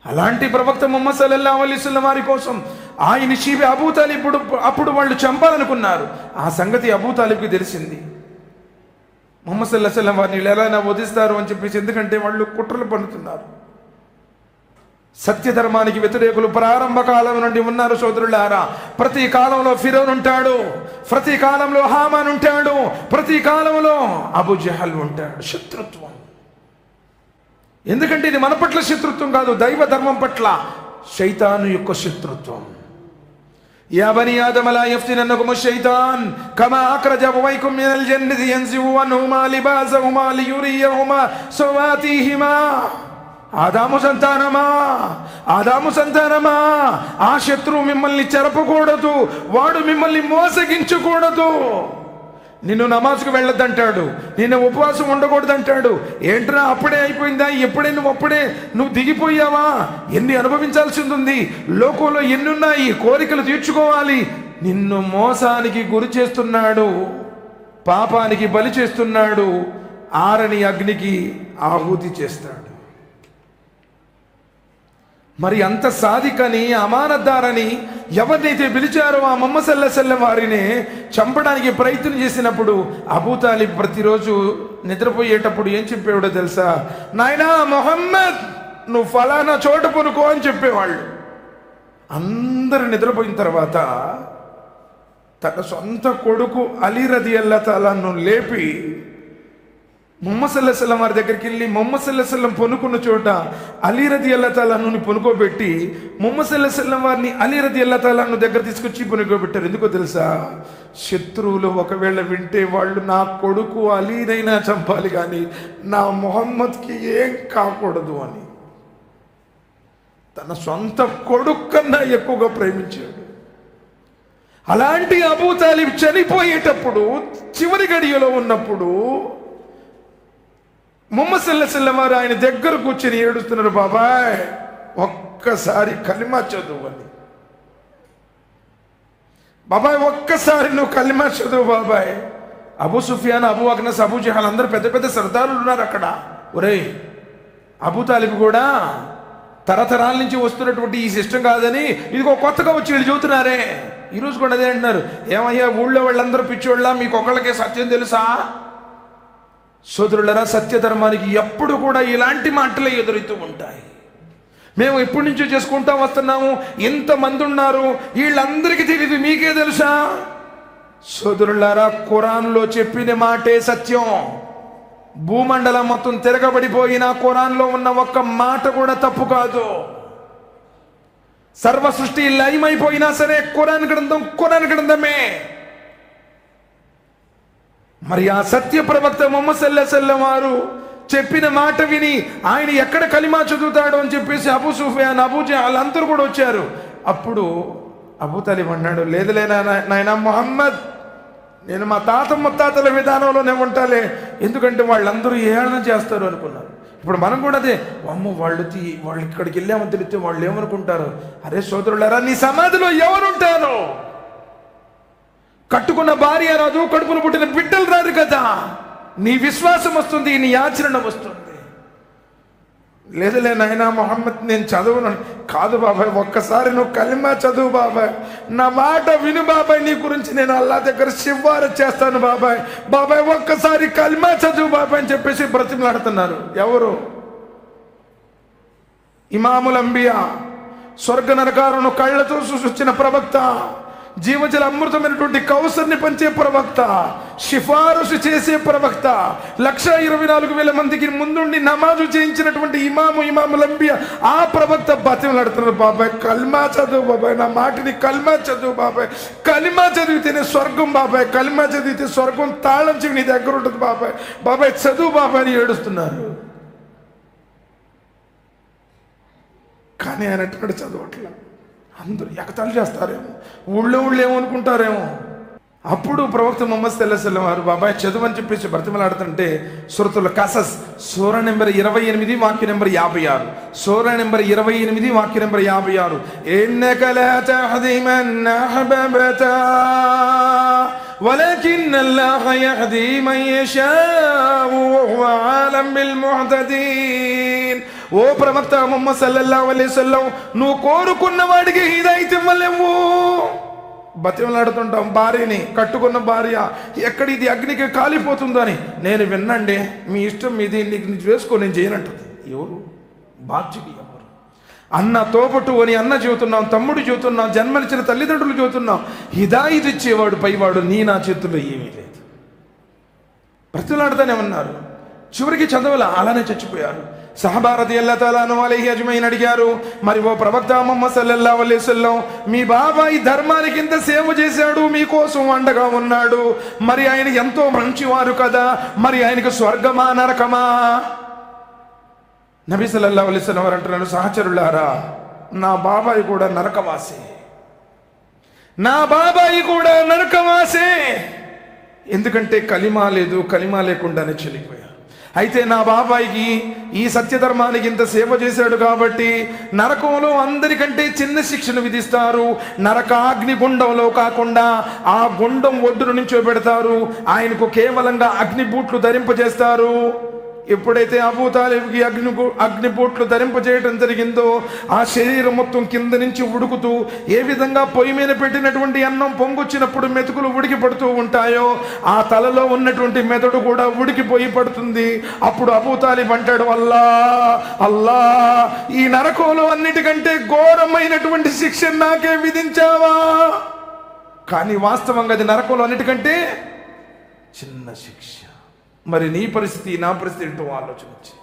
అలాంటి ప్రవక్త ముహమ్మద్ సల్లల్లాహు అలైహి వసల్లం వారి కోసం ఆయన షీబి అబూ తాలిబ్ అప్పుడు వాళ్ళు చంపాలనుకున్నారు. ఆ సంగతి అబూ తాలిబ్కి తెలిసింది. ముహమ్మద్ సల్లల్లాహు అలైహి వసల్లం వారిని ఎలా వధిస్తారు అని చెప్పేసి, ఎందుకంటే వాళ్ళు కుట్రలు పన్నుతున్నారు. సత్యధర్మానికి వ్యతిరేకులు ప్రారంభ కాలం నుండి ఉన్నారు సోదరులారా. ప్రతి కాలంలో ఫిరౌన్ ఉంటాడు, ప్రతి కాలంలో హామాన్ ఉంటాడు, ప్రతి కాలంలో అబూ జహల్ ఉంటాడు. శత్రుత్వం. ఎందుకంటే ఇది మన పట్ల శత్రుత్వం కాదు, దైవ ధర్మం పట్ల శైతాను యొక్క శత్రుత్వం. యా బనీ ఆదమ లా యఫ్తినన్నకుము శైతాన్ కమా అఖ్రజ అబవైకుం మినల్ జన్నతి యన్జిఉ అన్హుమా లిబాసహుమా లియురియహుమా సవాతిహిమా. ఆదాము సంతానమా, ఆ శత్రువు మిమ్మల్ని చెరపకూడదు, వాడు మిమ్మల్ని మోసగించకూడదు. నిన్ను నమాజ్కు వెళ్ళొద్దంటాడు, నిన్ను ఉపవాసం ఉండకూడదంటాడు. ఏంట్రా అప్పుడే అయిపోయిందా? నువ్వు దిగిపోయావా? ఎన్ని అనుభవించాల్సింది ఉంది, లోకంలో ఎన్నున్నాయి, కోరికలు తీర్చుకోవాలి. నిన్ను మోసానికి గురి చేస్తున్నాడు, పాపానికి బలి చేస్తున్నాడు, ఆరని అగ్నికి ఆహుతి చేస్తాడు. మరి అంత సాదికని, అమానద్దారని ఎవరినైతే పిలిచారో ఆ ముహమ్మద్ సల్లల్లాహు అలైహి వసల్లం వారిని చంపడానికి ప్రయత్నం చేసినప్పుడు అబూ తాలిబ్ ప్రతిరోజు నిద్రపోయేటప్పుడు ఏం చెప్పేవాడో తెలుసా? నాయనా ముహమ్మద్, నువ్వు ఫలానా చోట పనుకో అని చెప్పేవాళ్ళు. అందరు నిద్రపోయిన తర్వాత తన సొంత కొడుకు అలీ రదియల్లాహు తఆలా అన్హు లేపి ముహమ్మద్ సల్లల్లాహు అలైహి వసల్లం వారి దగ్గరికి వెళ్ళి ముహమ్మద్ సల్లల్లాహు అలైహి వసల్లం పనుకున్న చోట అలీ రదియల్లాహు తఆలా అన్హుని పనుకోబెట్టి ముహమ్మద్ సల్లల్లాహు అలైహి వసల్లం వారిని అలీ రదియల్లాహు తఆలా అన్హు దగ్గర తీసుకొచ్చి పనుకోబెట్టారు. ఎందుకో తెలుసా? శత్రువులు ఒకవేళ వింటే వాళ్ళు నా కొడుకు అలీనైనా చంపాలి కానీ నా ముహమ్మద్కి ఏం కాకూడదు అని. తన సొంత కొడుకు కన్నా ఎక్కువగా ప్రేమించాడు. అలాంటి అబూ తాలిబ్ చనిపోయేటప్పుడు చివరి గడియలో ఉన్నప్పుడు ముహమ్మద్ సల్లల్లాహు అలైహి వసల్లం వారు ఆయన దగ్గర కూర్చొని ఏడుస్తున్నారు. బాబాయ్, ఒక్కసారి కలిమా చదువు అని. బాబాయ్, ఒక్కసారి నువ్వు కలిమా చదువు బాబాయ్. అబూ సుఫియాన్, అబూ అక్నస్, అబూ జహల్ అందరూ పెద్ద పెద్ద సర్దారులు ఉన్నారు అక్కడ. ఒరేయ్, అబూ తాలిబ్ కూడా తరతరాల నుంచి వస్తున్నటువంటి ఈ సిస్టమ్ కాదని ఇదిగో కొత్తగా వచ్చి వీళ్ళు చెబుతున్నారే. ఈరోజు కూడా అదే అంటున్నారు. ఏమయ్యా, ఊళ్ళో వాళ్ళందరూ పిచ్చోళ్ళ, మీకు ఒకళ్ళకే సత్యం తెలుసా? సోదరులరా, సత్యధర్మానికి ఎప్పుడు కూడా ఇలాంటి మాటలే ఎదురుతూ ఉంటాయి. మేము ఎప్పటి నుంచో చేసుకుంటా వస్తున్నాము, ఎంతమంది ఉన్నారు, వీళ్ళందరికీ తెలియదు, మీకే తెలుసా? సోదరులారా, ఖురాన్లో చెప్పిన మాటే సత్యం. భూమండలం మొత్తం తిరగబడిపోయినా ఖురాన్లో ఉన్న ఒక్క మాట కూడా తప్పు కాదు. సర్వ సృష్టి లయమైపోయినా సరే ఖురాన్ గ్రంథమే. మరి ఆ సత్య ప్రవక్త ముహమ్మద్ సల్లల్లాహు అలైహి వసల్లం వారు చెప్పిన మాట విని ఆయన ఎక్కడ కలిమా చదువుతాడో అని చెప్పేసి అబూ సుఫియాన్, అబూ జహల్ అందరూ కూడా వచ్చారు. అప్పుడు అబూ తాలిబ్ అన్నాడు, లేదులే నాయనా ముహమ్మద్, నేను మా తాత ముత్తాతల విధానంలోనే ఉంటాలే, ఎందుకంటే వాళ్ళందరూ ఏళన చేస్తారు అనుకున్నారు. ఇప్పుడు మనం కూడా అదే, అమ్మో వాళ్ళు ఇక్కడికి వెళ్ళామని తెలిస్తే వాళ్ళు ఏమనుకుంటారు? అరే సోదరులారా, నీ సమాధిలో ఎవరుంటారు? కట్టుకున్న భార్య రాదు, కడుపును పుట్టిన బిడ్డలు రాదు కదా. నీ విశ్వాసం వస్తుంది, నీ ఆచరణ వస్తుంది. లేదులే నాయనా ముహమ్మద్, నేను చదవను. కాదు బాబాయ్, ఒక్కసారి నువ్వు కలిమా చదువు బాబాయ్, నా మాట విను బాబాయ్, నీ గురించి నేను అల్లా దగ్గర సిఫారసు చేస్తాను బాబాయ్. బాబాయ్, ఒక్కసారి కలిమా చదువు బాబాయ్ అని చెప్పేసి బ్రతిమలాడుతున్నారు. ఎవరు? ఇమాముల్ అంబియా, స్వర్గ నరకాలను కళ్ళతో చూసొచ్చిన ప్రవక్త, జీవజల అమృతమైనటువంటి కౌసర్ని పంచే ప్రవక్త, సిఫారసు చేసే ప్రవక్త, 1,24,000 మందికి ముందుండి నమాజు చేయించినటువంటి ఇమాముల్ అంబియా, ఆ ప్రవక్త బతిమలాడుతున్నారు. బాబాయ్, కల్మా చదువు బాబాయ్, నా మాటిని కల్మా చదువు బాబాయ్, కలిమా చదివితేనే స్వర్గం బాబాయ్, కలిమా చదివితే స్వర్గం తాళం చెవి నీ దగ్గర ఉంటుంది బాబాయ్, బాబాయ్ చదువు బాబాయ్ అని ఏడుస్తున్నారు. కానీ ఆయన ఎక్కడ చదవట్లా. అందరూ ఎగతాళి చేస్తారేమో, ఊళ్ళో ఏమనుకుంటారేమో. అప్పుడు ప్రవక్త ముహమ్మద్ సల్లల్లాహు అలైహి వసల్లం వారు బాబాయ్ చదువు అని చెప్పేసి బ్రతిమలాడుతుంటే సూరతుల్ కసస్ సూర నెంబర్ 28 వాక్య నెంబర్ 56, సూర నెంబర్ 28 వాక్య నెంబర్ 56, ఇన్నక లా తహ్దీ మన్ అహ్బబ్తా వలకిన్ అల్లాహ యహ్దీ మన్ యషాఉ వహువ ఆలం బిల్ ముహ్తదీన్ ఓ ప్రవక్త ముహమ్మద్ సల్లల్లాహు అలైహి వసల్లం, నువ్వు కోరుకున్న వాడికి హిదాయత్ ఇవ్వలేవు. బతిమలాడుతుంటాం భార్యని, కట్టుకున్న భార్య ఎక్కడ ఇది అగ్నికి కాలిపోతుందని. నేను విన్నండి, మీ ఇష్టం మీది, నీకు చేసుకో, నేను చేయనంటుంది. ఎవరు బాధ్యుడు? ఎవరు? అన్న తోపటు అని అన్న చెబుతున్నాం, తమ్ముడు చెబుతున్నాం, జన్మనిచ్చిన తల్లిదండ్రులు చెబుతున్నాం. హిదాయత్ ఇచ్చేవాడు పైవాడు నీ నా చేతుల్లో ఏమీ లేదు. బ్రతులాడుతూనే ఉన్నారు. చివరికి చదవల, అలానే చచ్చిపోయారు. సహబా రదియల్లాహు తఆలా అలైహి అజ్మঈన్ అడిగారు, మరి ఓ ప్రవక్త ముహమ్మద్ సల్లల్లాహు అలైహి వసల్లం, మీ బాబాయి ధర్మానికి ఇంత సేవ చేశాడు, మీకోసం అండగా ఉన్నాడు, మరి ఆయన ఎంతో మంచివారు కదా, మరి ఆయనకు స్వర్గమా నరకమా? నబీ సల్లల్లాహు అలైహి వసల్లం వారు అంటున్నారు, సహచరులారా, నా బాబాయి కూడా నరకవాసే, నా బాబాయి కూడా నరకవాసే. ఎందుకంటే కలిమా లేదు, కలిమా లేకుండానే చనిపోయారు. అయితే నా బాబాయికి ఈ సత్యధర్మానికి ఇంత సేవ చేశాడు కాబట్టి నరకంలో అందరికంటే చిన్న శిక్షను విధిస్తారు. నరకాగ్ని గుండంలో కాకుండా ఆ గుండం ఒడ్డును నించోబెడతారు. ఆయనకు కేవలంగా అగ్నిబూట్లు ధరింపజేస్తారు. ఎప్పుడైతే అబూ తాలిబ్కి అగ్నిబూట్లు ధరింపజేయడం జరిగిందో, ఆ శరీరం మొత్తం కింద నుంచి ఉడుకుతూ, ఏ విధంగా పొయ్యి మీద పెట్టినటువంటి అన్నం పొంగొచ్చినప్పుడు మెతుకులు ఉడికి పడుతూ ఉంటాయో, ఆ తలలో ఉన్నటువంటి మెదడు కూడా ఉడికిపోయి పడుతుంది. అప్పుడు అబూ తాలిబ్ అంటాడు, అల్లా అల్లా, ఈ నరకంలో అన్నిటికంటే ఘోరమైనటువంటి శిక్ష నాకే విధించావా? కానీ వాస్తవంగా అది నరకంలో అన్నిటికంటే చిన్న శిక్ష. మరి నీ పరిస్థితి, నా పరిస్థితి ఏంటో ఆలోచించి